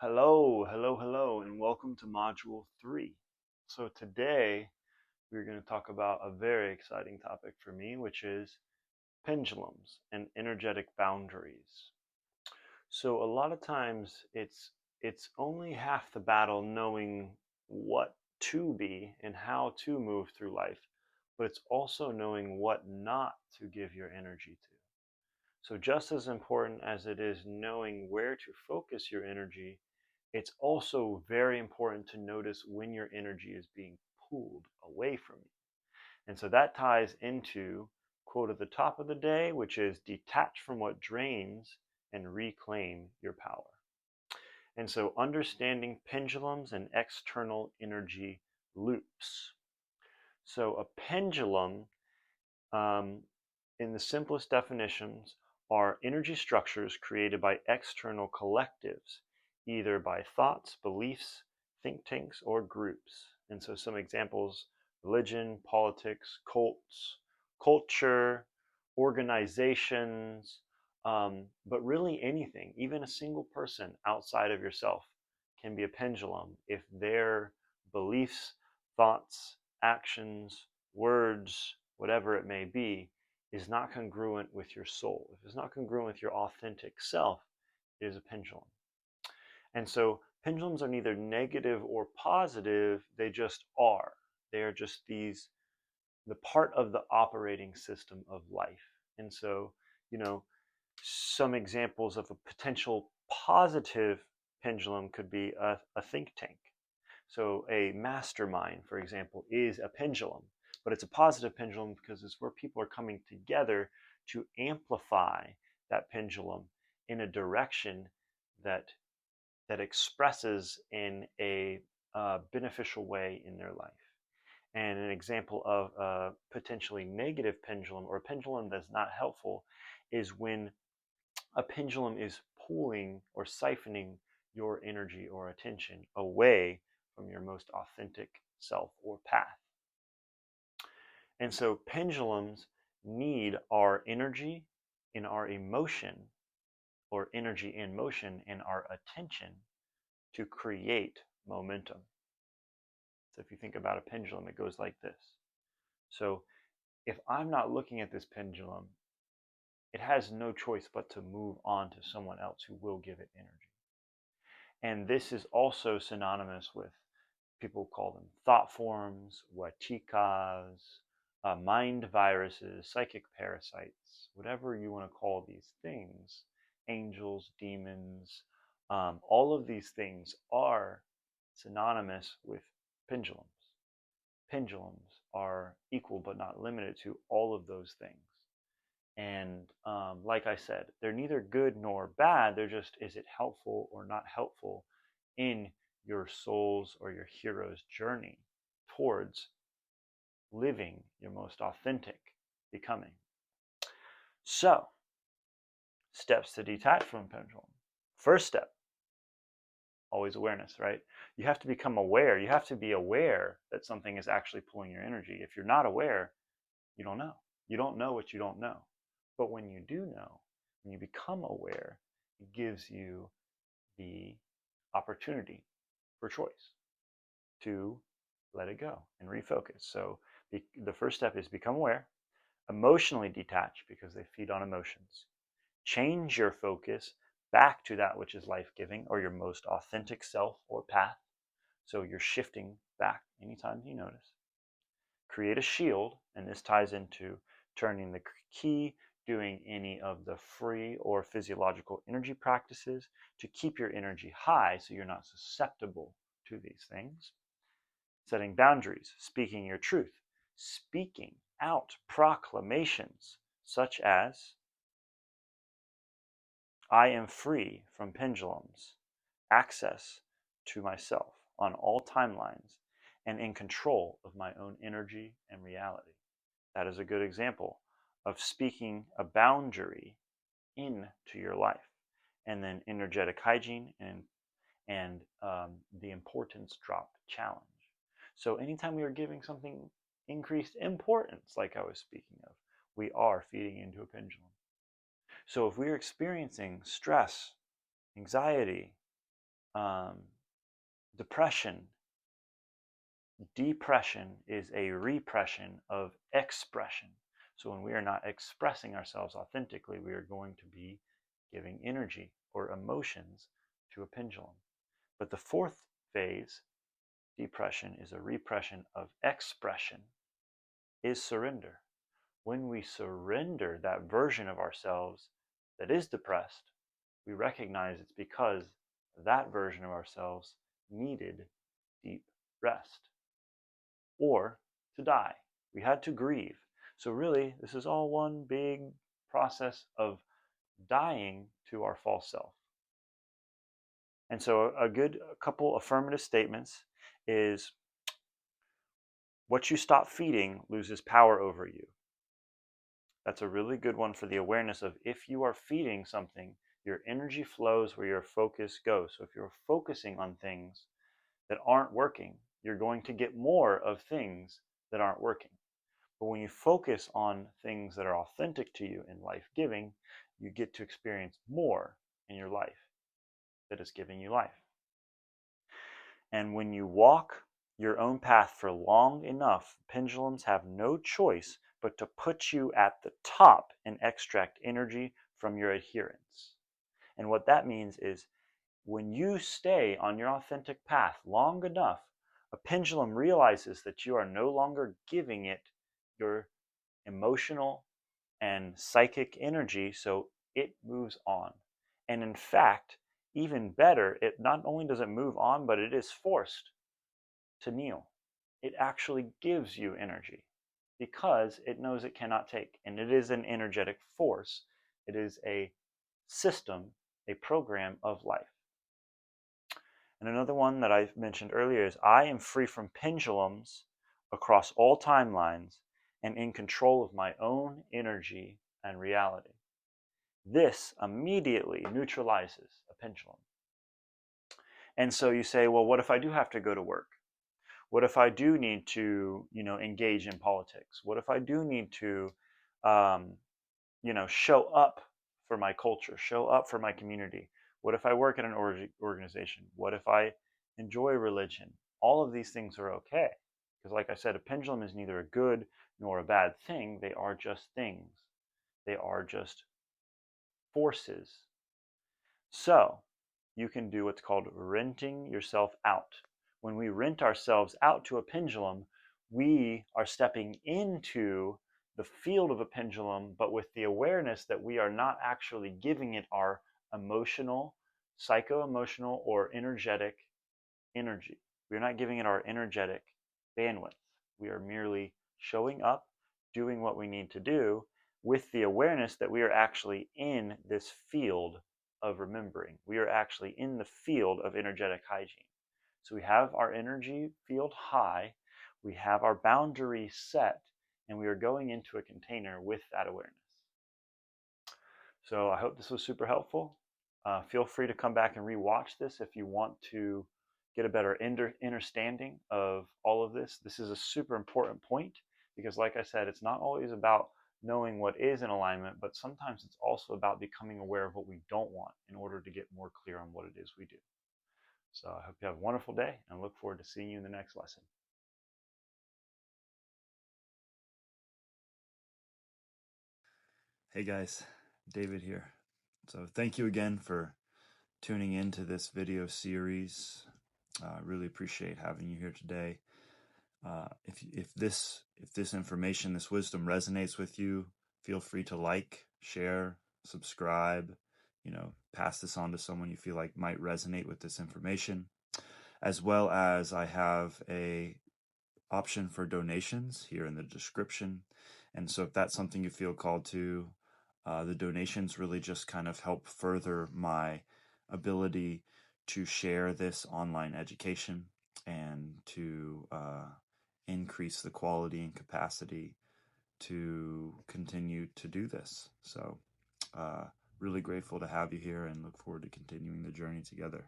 Hello, and welcome to Module 3. So today we're going to talk about a very exciting topic for me, which is pendulums and energetic boundaries. So a lot of times it's only half the battle knowing what to be and how to move through life, but it's also knowing what not to give your energy to. So just as important as it is knowing where to focus your energy, it's also very important to notice when your energy is being pulled away from you. And so that ties into quote at the top of the day, which is detach from what drains and reclaim your power. And so understanding pendulums and external energy loops. So a pendulum, um, in the simplest definitions, are energy structures created by external collectives, either by thoughts, beliefs, think tanks, or groups. And so some examples: religion, politics, cults, culture, organizations, but really anything, even a single person outside of yourself can be a pendulum if their beliefs, thoughts, actions, words, whatever it may be, is not congruent with your soul. If it's not congruent with your authentic self, it is a pendulum. And so pendulums are neither negative or positive, they just are. They are just the part of the operating system of life. And so, you know, some examples of a potential positive pendulum could be a think tank. So a mastermind, for example, is a pendulum, but it's a positive pendulum because it's where people are coming together to amplify that pendulum in a direction that expresses in a beneficial way in their life. And an example of a potentially negative pendulum, or a pendulum that's not helpful, is when a pendulum is pulling or siphoning your energy or attention away from your most authentic self or path. And so pendulums need our energy and our emotion, or energy in motion and our attention, to create momentum. So if you think about a pendulum, it goes like this. So if I'm not looking at this pendulum, it has no choice but to move on to someone else who will give it energy. And this is also synonymous with, people call them thought forms, watikas, mind viruses, psychic parasites, whatever you want to call these things, angels, demons, all of these things are synonymous with pendulums. Pendulums are equal but not limited to all of those things. And like I said, they're neither good nor bad. They're just, is it helpful or not helpful in your soul's or your hero's journey towards living your most authentic becoming? So, steps to detach from pendulum. First step, always awareness, right? You have to become aware. You have to be aware that something is actually pulling your energy. If you're not aware, you don't know. You don't know what you don't know. But when you do know, when you become aware, it gives you the opportunity for choice to let it go and refocus. So the first step is become aware, emotionally detach because they feed on emotions. Change your focus back to that which is life-giving or your most authentic self or path. So you're shifting back anytime you notice. Create a shield, and this ties into turning the key, doing any of the free or physiological energy practices to keep your energy high so you're not susceptible to these things. Setting boundaries, speaking your truth, speaking out proclamations such as, I am free from pendulums, access to myself on all timelines, and in control of my own energy and reality. That is a good example of speaking a boundary into your life. And then energetic hygiene and the importance drop challenge. So anytime we are giving something increased importance, like I was speaking of, we are feeding into a pendulum. So if we're experiencing stress, anxiety, depression. Depression is a repression of expression. So when we are not expressing ourselves authentically, we are going to be giving energy or emotions to a pendulum. But the fourth phase, depression, is a repression of expression, is surrender. When we surrender that version of ourselves that is depressed, we recognize it's because that version of ourselves needed deep rest or to die. We had to grieve. So, really, this is all one big process of dying to our false self. And so, a good couple affirmative statements is what you stop feeding loses power over you. That's a really good one for the awareness of if you are feeding something, your energy flows where your focus goes. So if you're focusing on things that aren't working, you're going to get more of things that aren't working. But when you focus on things that are authentic to you and life-giving, you get to experience more in your life that is giving you life. And when you walk your own path for long enough, pendulums have no choice but to put you at the top and extract energy from your adherents. And what that means is when you stay on your authentic path long enough, a pendulum realizes that you are no longer giving it your emotional and psychic energy, so it moves on. And in fact, even better, it not only does it move on, but it is forced to kneel. It actually gives you energy because it knows it cannot take. And it is an energetic force. It is a system, a program of life. And another one that I mentioned earlier is I am free from pendulums across all timelines and in control of my own energy and reality. This immediately neutralizes a pendulum. And so you say, well, what if I do have to go to work? What if I do need to, engage in politics? What if I do need to, show up for my culture, show up for my community? What if I work at an organization? What if I enjoy religion? All of these things are okay. Because like I said, a pendulum is neither a good nor a bad thing. They are just things. They are just forces. So you can do what's called renting yourself out. When we rent ourselves out to a pendulum, we are stepping into the field of a pendulum, but with the awareness that we are not actually giving it our emotional, psycho-emotional, or energetic energy. We're not giving it our energetic bandwidth. We are merely showing up, doing what we need to do, with the awareness that we are actually in this field of remembering. We are actually in the field of energetic hygiene. So we have our energy field high, we have our boundary set, and we are going into a container with that awareness. So I hope this was super helpful. Feel free to come back and rewatch this if you want to get a better understanding of all of this. This is a super important point because, like I said, it's not always about knowing what is in alignment, but sometimes it's also about becoming aware of what we don't want in order to get more clear on what it is we do. So I hope you have a wonderful day and look forward to seeing you in the next lesson. Hey guys, David here. So thank you again for tuning into this video series. I really appreciate having you here today. If this information, this wisdom resonates with you, feel free to like, share, subscribe, pass this on to someone you feel like might resonate with this information. As well as I have a option for donations here in the description. And so if that's something you feel called to, the donations really just kind of help further my ability to share this online education and to increase the quality and capacity to continue to do this. So really grateful to have you here and look forward to continuing the journey together.